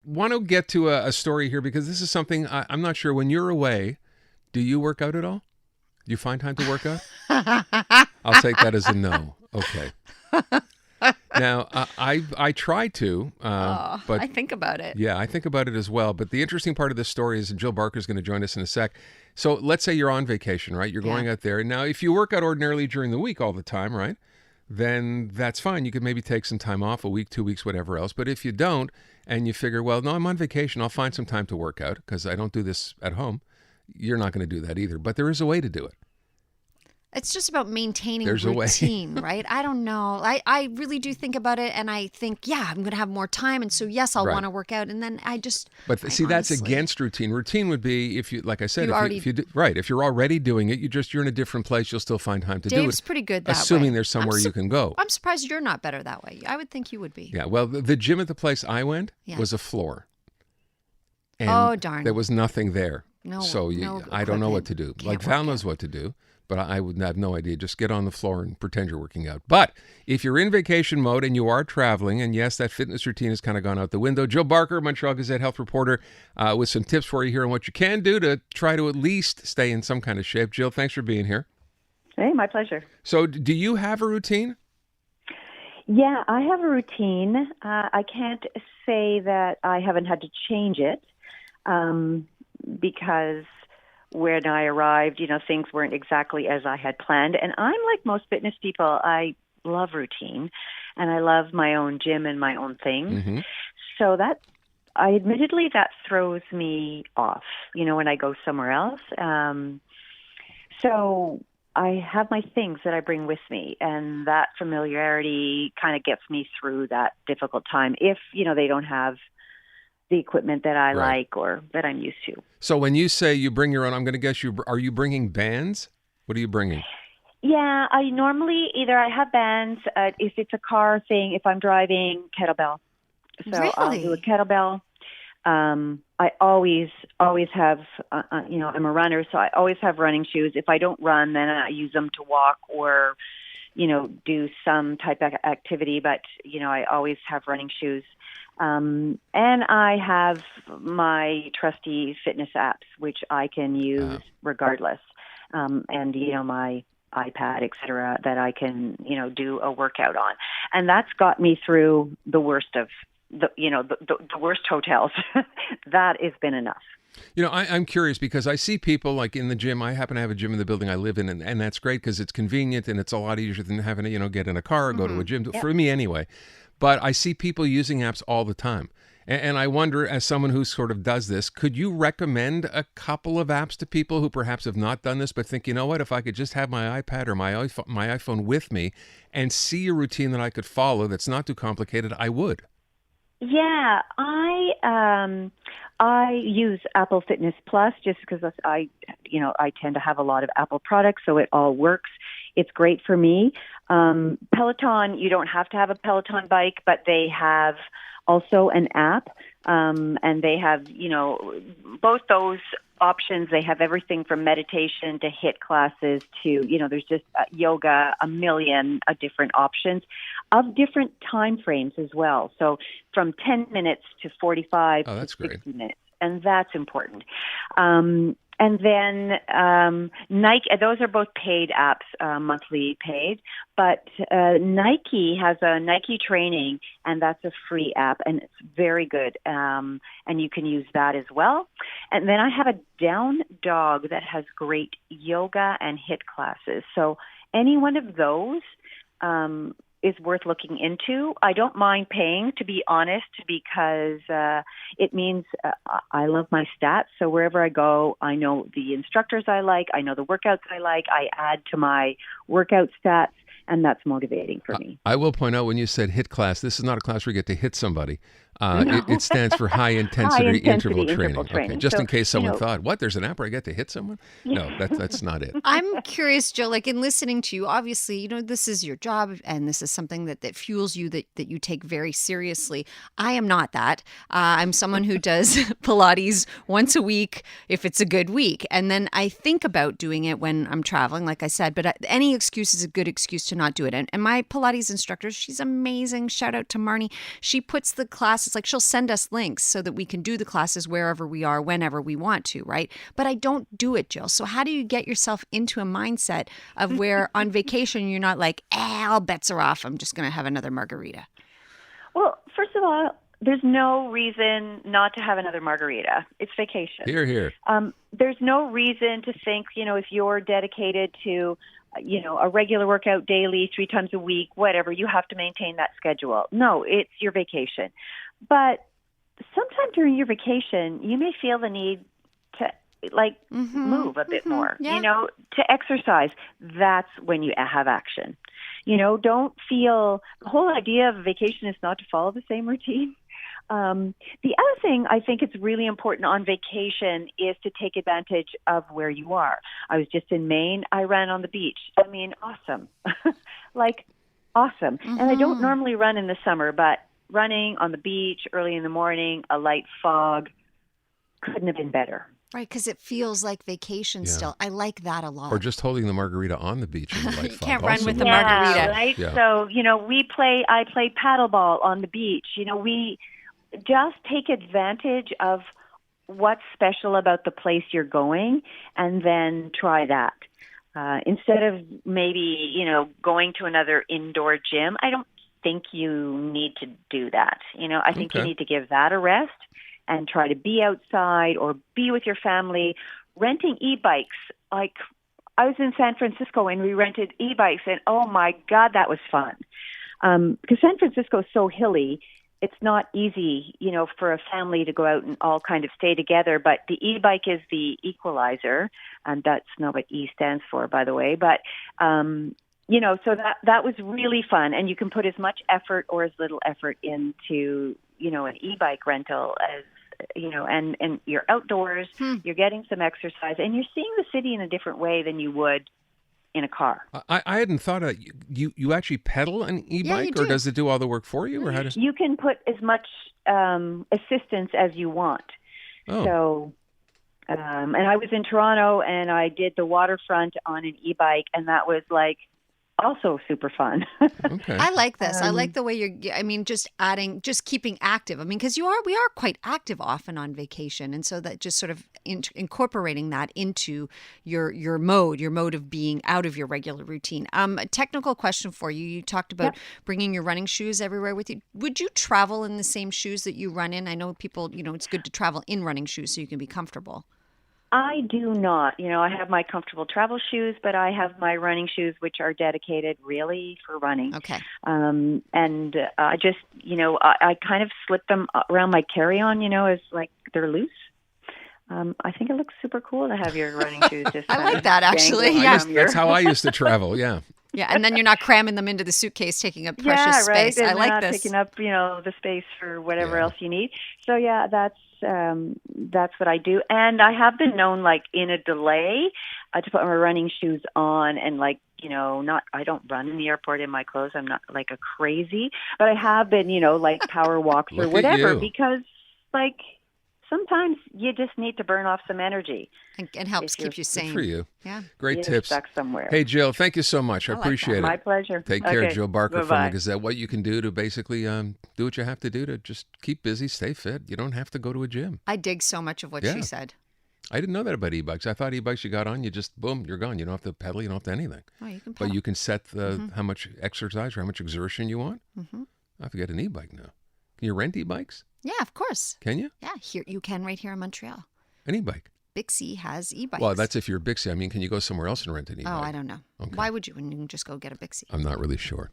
want to get to a story here because this is something I'm not sure. When you're away, do you work out at all? Do you find time to work out? I'll take that as a no. Okay. Now, I try to, but I think about it. yeah, I think about it as well. But the interesting part of this story is, and Jill Barker's going to join us in a sec. So let's say you're on vacation, right? You're going out there. Now, if you work out ordinarily during the week all the time, right? Then that's fine. You could maybe take some time off, a week, 2 weeks, whatever else. But if you don't, and you figure, well, no, I'm on vacation, I'll find some time to work out because I don't do this at home. You're not going to do that either. But there is a way to do it. It's just about maintaining There's a way. routine, right? I don't know. I really do think about it, and I think, yeah, I'm going to have more time, and so yes, I'll Right. want to work out, and then But I see, that's honestly- against routine. Routine would be if you, like I said, You already- if you do, right, if you're already doing it, you're in a different place. You'll still find time to do Dave's it. pretty good that way. Assuming there's somewhere you can go. I'm surprised you're not better that way. I would think you would be. Yeah. Well, the gym at the place I went Yeah. was a floor. And Oh, darn. There was nothing there. No- So no I don't know what to equipment. do. Can't Like Val work knows what to do, but I would have no idea. Just get on the floor and pretend you're working out. But if you're in vacation mode and you are traveling, and yes, that fitness routine has kind of gone out the window. Jill Barker, Montreal Gazette health reporter, with some tips for you here on what you can do to try to at least stay in some kind of shape. Jill, thanks for being here. Hey, my pleasure. So do you have a routine? Yeah, I have a routine. I can't say that I haven't had to change it because when I arrived, things weren't exactly as I had planned. And I'm like most fitness people. I love routine, and I love my own gym and my own things. Mm-hmm. So admittedly, that throws me off, when I go somewhere else. So I have my things that I bring with me, and that familiarity kind of gets me through that difficult time if, they don't have the equipment that I Right. like or that I'm used to. So when you say you bring your own, I'm going to guess are you bringing bands? What are you bringing? Yeah, I normally I have bands. If it's a car thing, if I'm driving, kettlebell. So I'll do a Really? kettlebell. I always have, I'm a runner, so I always have running shoes. If I don't run, then I use them to walk or, do some type of activity. But, I always have running shoes. And I have my trusty fitness apps, which I can use regardless. And, my iPad, et cetera, that I can, do a workout on. And that's got me through the worst of the worst hotels. That has been enough. I'm curious because I see people like in the gym. I happen to have a gym in the building I live in, and that's great because it's convenient and it's a lot easier than having to, get in a car or go to a gym, for me anyway. But I see people using apps all the time. And I wonder, as someone who sort of does this, could you recommend a couple of apps to people who perhaps have not done this, but think, what, if I could just have my iPad or my iPhone with me and see a routine that I could follow that's not too complicated, I would. Yeah, I use Apple Fitness Plus just because I tend to have a lot of Apple products, so it all works. It's great for me. Peloton, you don't have to have a Peloton bike, but they have also an app, and they have, both those options. They have everything from meditation to HIIT classes to, there's just yoga, a million different options of different time frames as well. So from 10 minutes to 45 to 60 minutes. And that's important. And then Nike, those are both paid apps, monthly paid. But Nike has a Nike Training, and that's a free app, and it's very good. And you can use that as well. And then I have a down dog that has great yoga and HIIT classes. So any one of those is worth looking into. I don't mind paying, to be honest, because it means I love my stats. So wherever I go, I know the instructors I like, I know the workouts I like, I add to my workout stats, and that's motivating for me. I will point out when you said HIIT class, this is not a class where you get to hit somebody. It stands for high intensity interval training. Okay, just in case someone thought, what, there's an app where I get to hit someone? No, that's not it. I'm curious, Jill, like in listening to you, obviously, this is your job and this is something that fuels you, that you take very seriously. I am not that. I'm someone who does Pilates once a week if it's a good week. And then I think about doing it when I'm traveling, like I said, but any excuse is a good excuse to not do it. And my Pilates instructor, she's amazing. Shout out to Marnie. She puts the classes classes. Like she'll send us links so that we can do the classes wherever we are, whenever we want to, right? But I don't do it, Jill. So how do you get yourself into a mindset of where on vacation you're not like, all bets are off, I'm just going to have another margarita? Well, first of all, there's no reason not to have another margarita. It's vacation. Here, here. There's no reason to think, if you're dedicated to, a regular workout daily, 3 times a week, whatever, you have to maintain that schedule. No, it's your vacation. But sometime during your vacation, you may feel the need to move a bit more, to exercise. That's when you have action. Don't feel the whole idea of a vacation is not to follow the same routine. The other thing I think it's really important on vacation is to take advantage of where you are. I was just in Maine. I ran on the beach. I mean, awesome. Awesome. And I don't normally run in the summer, but running on the beach early in the morning, a light fog, couldn't have been better. Right, because it feels like vacation still. I like that a lot. Or just holding the margarita on the beach in the light You fog. can't run with the works. margarita. Right? Yeah. So, I play paddleball on the beach. We just take advantage of what's special about the place you're going and then try that. Instead of maybe, going to another indoor gym, I don't think you need to do that. I think you need to give that a rest and try to be outside or be with your family. Renting e-bikes, I was in San Francisco and we rented e-bikes, and oh my God, that was fun. Because San Francisco is so hilly, it's not easy, for a family to go out and all kind of stay together. But the e-bike is the equalizer, and that's not what E stands for, by the way. But so that was really fun, and you can put as much effort or as little effort into an e-bike rental as and you're outdoors, you're getting some exercise, and you're seeing the city in a different way than you would in a car. I hadn't thought of you actually pedal an e-bike, or does it do all the work for you, or how does you can put as much assistance as you want. Oh. So, and I was in Toronto and I did the waterfront on an e-bike, and that was also super fun. Okay. I like this. I like the way just keeping active. Because we are quite active often on vacation. And so that just sort of incorporating that into your mode of being out of your regular routine. A technical question for you. You talked about bringing your running shoes everywhere with you. Would you travel in the same shoes that you run in? I know people, it's good to travel in running shoes so you can be comfortable. I do not. I have my comfortable travel shoes, but I have my running shoes, which are dedicated really for running. Okay. And I just, I kind of slip them around my carry-on, as they're loose. I think it looks super cool to have your running shoes just I like that, actually. Yeah. That's how I used to travel, yeah. Yeah, and then you're not cramming them into the suitcase, taking up precious space. And I like not this. Taking up, the space for whatever else you need. So that's what I do. And I have been known, in a delay, to put my running shoes on and I don't run in the airport in my clothes. I'm not like a crazy, but I have been, power walks or Look at whatever, you. because sometimes you just need to burn off some energy. And helps keep you sane. Good for you. Yeah. Great You're tips. stuck somewhere. Hey, Jill, thank you so much. I like appreciate it. My pleasure. Take care, Okay. Jill Barker from Bye-bye. the Gazette. What you can do to basically do what you have to do to just keep busy, stay fit. You don't have to go to a gym. I dig so much of what she said. I didn't know that about e-bikes. I thought e-bikes you got on, you just, boom, you're gone. You don't have to pedal, you don't have to anything. Oh, you can pedal. But you can set how much exercise or how much exertion you want. I have to get an e-bike now. Can you rent e-bikes? Yeah, of course. Can you? Yeah, here you can right here in Montreal. An e-bike? Bixie has e-bikes. Well, that's if you're Bixie. Can you go somewhere else and rent an e-bike? Oh, I don't know. Okay. Why would you when you can just go get a Bixie? I'm not really sure.